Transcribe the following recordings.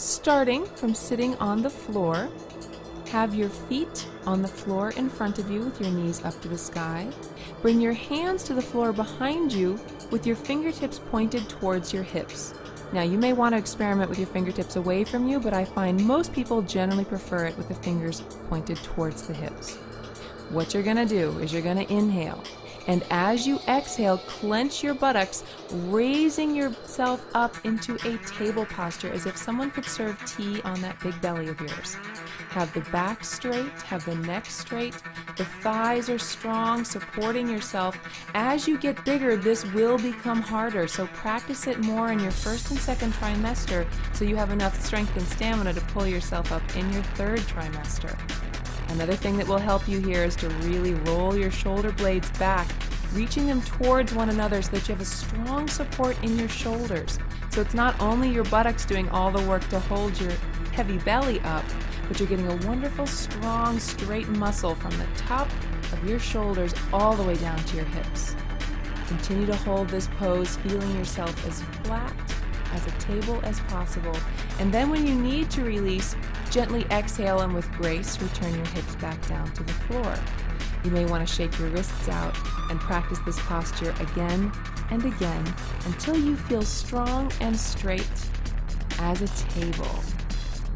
Starting from sitting on the floor, have your feet on the floor in front of you with your knees up to the sky. Bring your hands to the floor behind you with your fingertips pointed towards your hips. Now you may want to experiment with your fingertips away from you, but I find most people generally prefer it with the fingers pointed towards the hips. What you're going to do is you're going to inhale. And as you exhale, clench your buttocks, raising yourself up into a table posture as if someone could serve tea on that big belly of yours. Have the back straight, have the neck straight, the thighs are strong, supporting yourself. As you get bigger, this will become harder, so practice it more in your first and second trimester so you have enough strength and stamina to pull yourself up in your third trimester. Another thing that will help you here is to really roll your shoulder blades back, reaching them towards one another so that you have a strong support in your shoulders. So it's not only your buttocks doing all the work to hold your heavy belly up, but you're getting a wonderful, strong, straight muscle from the top of your shoulders all the way down to your hips. Continue to hold this pose, feeling yourself as flat as a table as possible. And then when you need to release, gently exhale and with grace return your hips back down to the floor. You may want to shake your wrists out and practice this posture again and again until you feel strong and straight as a table.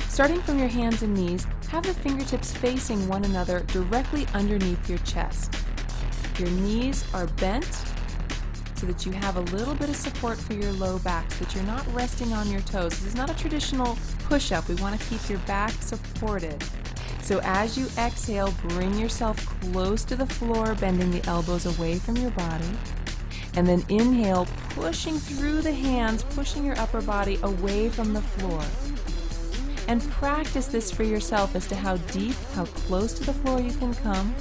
Starting from your hands and knees, have the fingertips facing one another directly underneath your chest. Your knees are bent so that you have a little bit of support for your low back, so that you're not resting on your toes. This is not a traditional push-up. We want to keep your back supported. So as you exhale, bring yourself close to the floor, bending the elbows away from your body. And then inhale, pushing through the hands, pushing your upper body away from the floor. And practice this for yourself as to how deep, how close to the floor you can come.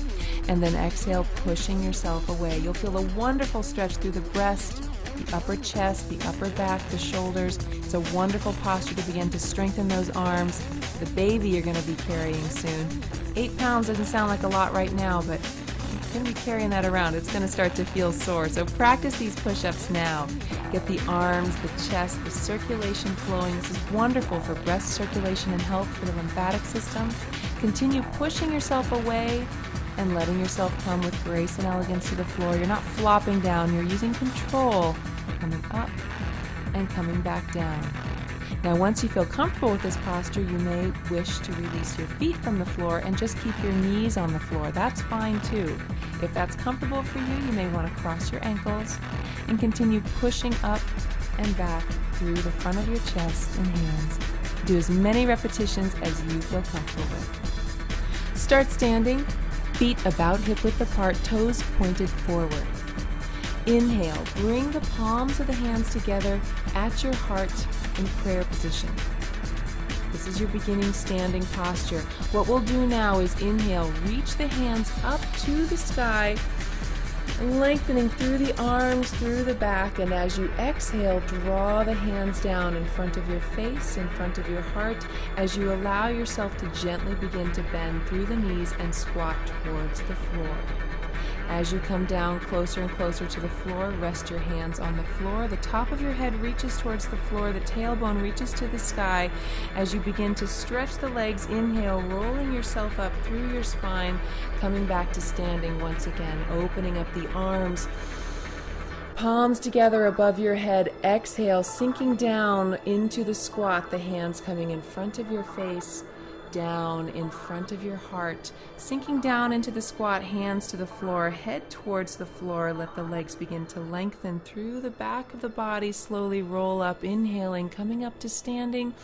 And then exhale, pushing yourself away. You'll feel a wonderful stretch through the breast, the upper chest, the upper back, the shoulders. It's a wonderful posture to begin to strengthen those arms. The baby you're going to be carrying soon. 8 pounds doesn't sound like a lot right now, but you're going to be carrying that around. It's going to start to feel sore. So practice these push-ups now. Get the arms, the chest, the circulation flowing. This is wonderful for breast circulation and health for the lymphatic system. Continue pushing yourself away and letting yourself come with grace and elegance to the floor. You're not flopping down, you're using control, coming up and coming back down. Now once you feel comfortable with this posture, you may wish to release your feet from the floor and just keep your knees on the floor. That's fine too. If that's comfortable for you, you may want to cross your ankles and continue pushing up and back through the front of your chest and hands. Do as many repetitions as you feel comfortable with. Start standing. Feet about hip-width apart, toes pointed forward. Inhale, bring the palms of the hands together at your heart in prayer position. This is your beginning standing posture. What we'll do now is inhale, reach the hands up to the sky, lengthening through the arms, through the back, and as you exhale, draw the hands down in front of your face, in front of your heart, as you allow yourself to gently begin to bend through the knees and squat towards the floor. As you come down closer and closer to the floor, rest your hands on the floor. The top of your head reaches towards the floor, the tailbone reaches to the sky. As you begin to stretch the legs, inhale, rolling yourself up through your spine, coming back to standing once again, opening up the arms, palms together above your head. Exhale, sinking down into the squat, the hands coming in front of your face, down in front of your heart, sinking down into the squat, hands to the floor, head towards the floor. Let the legs begin to lengthen through the back of the body, slowly roll up, inhaling, coming up to standing.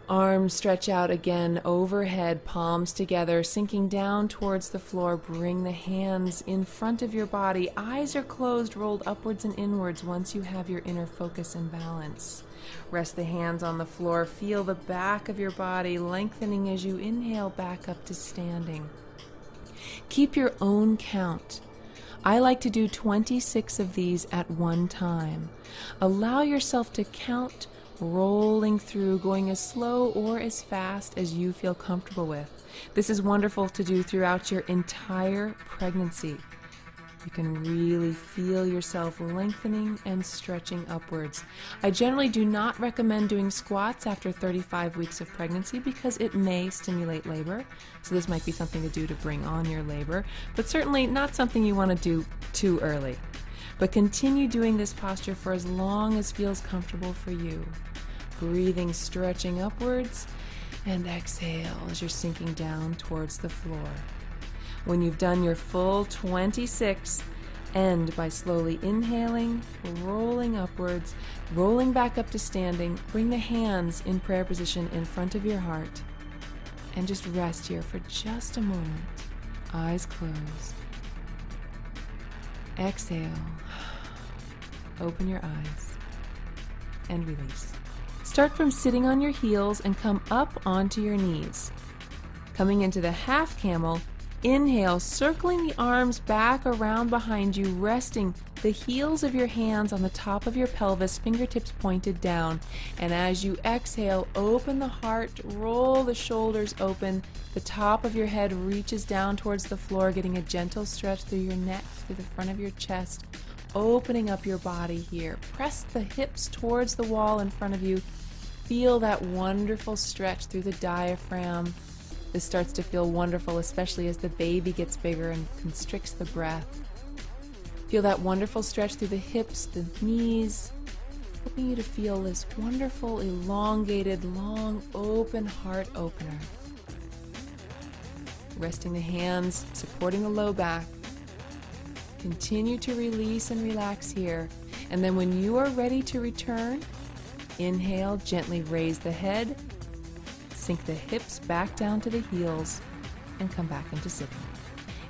Arms stretch out again overhead, palms together, sinking down towards the floor. Bring the hands in front of your body. Eyes are closed, rolled upwards and inwards once you have your inner focus and balance. Rest the hands on the floor. Feel the back of your body lengthening as you inhale back up to standing. Keep your own count. I like to do 26 of these at one time. Allow yourself to count, rolling through, going as slow or as fast as you feel comfortable with. This is wonderful to do throughout your entire pregnancy. You can really feel yourself lengthening and stretching upwards. I generally do not recommend doing squats after 35 weeks of pregnancy because it may stimulate labor. So this might be something to do to bring on your labor, but certainly not something you want to do too early. But continue doing this posture for as long as feels comfortable for you. Breathing, stretching upwards, and exhale as you're sinking down towards the floor. When you've done your full 26, end by slowly inhaling, rolling upwards, rolling back up to standing. Bring the hands in prayer position in front of your heart. And just rest here for just a moment. Eyes closed. Exhale. Open your eyes. And release. Start from sitting on your heels and come up onto your knees. Coming into the half camel, inhale, circling the arms back around behind you, resting the heels of your hands on the top of your pelvis, fingertips pointed down. And as you exhale, open the heart, roll the shoulders open. The top of your head reaches down towards the floor, getting a gentle stretch through your neck, through the front of your chest, opening up your body here. Press the hips towards the wall in front of you. Feel that wonderful stretch through the diaphragm. This starts to feel wonderful, especially as the baby gets bigger and constricts the breath. Feel that wonderful stretch through the hips, the knees, helping you to feel this wonderful, elongated, long, open heart opener. Resting the hands, supporting the low back. Continue to release and relax here. And then when you are ready to return, inhale, gently raise the head, sink the hips back down to the heels, and come back into sitting.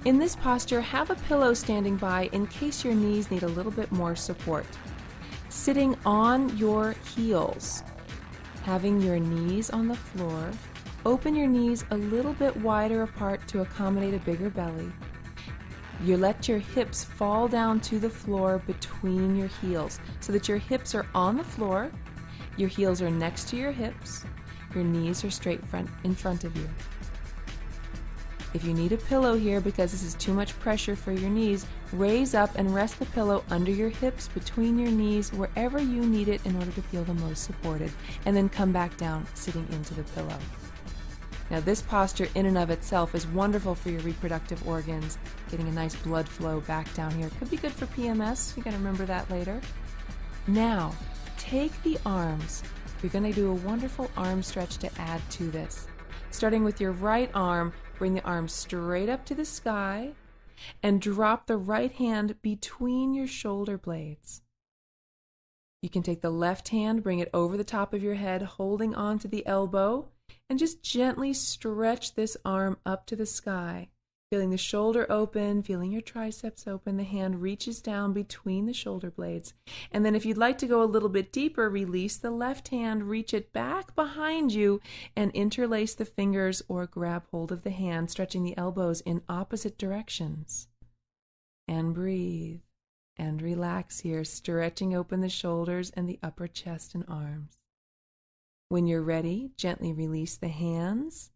In this posture, have a pillow standing by in case your knees need a little bit more support. Sitting on your heels, having your knees on the floor, open your knees a little bit wider apart to accommodate a bigger belly. You let your hips fall down to the floor between your heels so that your hips are on the floor, your heels are next to your hips, your knees are straight in front of you. If you need a pillow here because this is too much pressure for your knees, raise up and rest the pillow under your hips, between your knees, wherever you need it in order to feel the most supported, and then come back down, sitting into the pillow. Now this posture in and of itself is wonderful for your reproductive organs, getting a nice blood flow back down here. Could be good for PMS, you gotta remember that later. Now, take the arms. You're going to do a wonderful arm stretch to add to this. Starting with your right arm, bring the arm straight up to the sky and drop the right hand between your shoulder blades. You can take the left hand, bring it over the top of your head, holding on to the elbow, and just gently stretch this arm up to the sky. Feeling the shoulder open, feeling your triceps open, the hand reaches down between the shoulder blades. And then if you'd like to go a little bit deeper, release the left hand, reach it back behind you, and interlace the fingers or grab hold of the hand, stretching the elbows in opposite directions. And breathe. And relax here, stretching open the shoulders and the upper chest and arms. When you're ready, gently release the hands,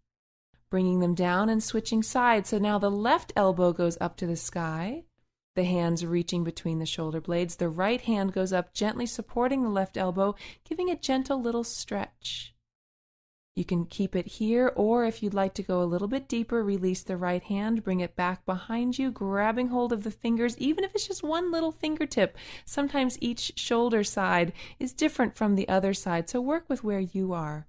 bringing them down and switching sides. So now the left elbow goes up to the sky, the hands reaching between the shoulder blades. The right hand goes up, gently supporting the left elbow, giving a gentle little stretch. You can keep it here, or if you'd like to go a little bit deeper, release the right hand, bring it back behind you, grabbing hold of the fingers, even if it's just one little fingertip. Sometimes each shoulder side is different from the other side, so work with where you are.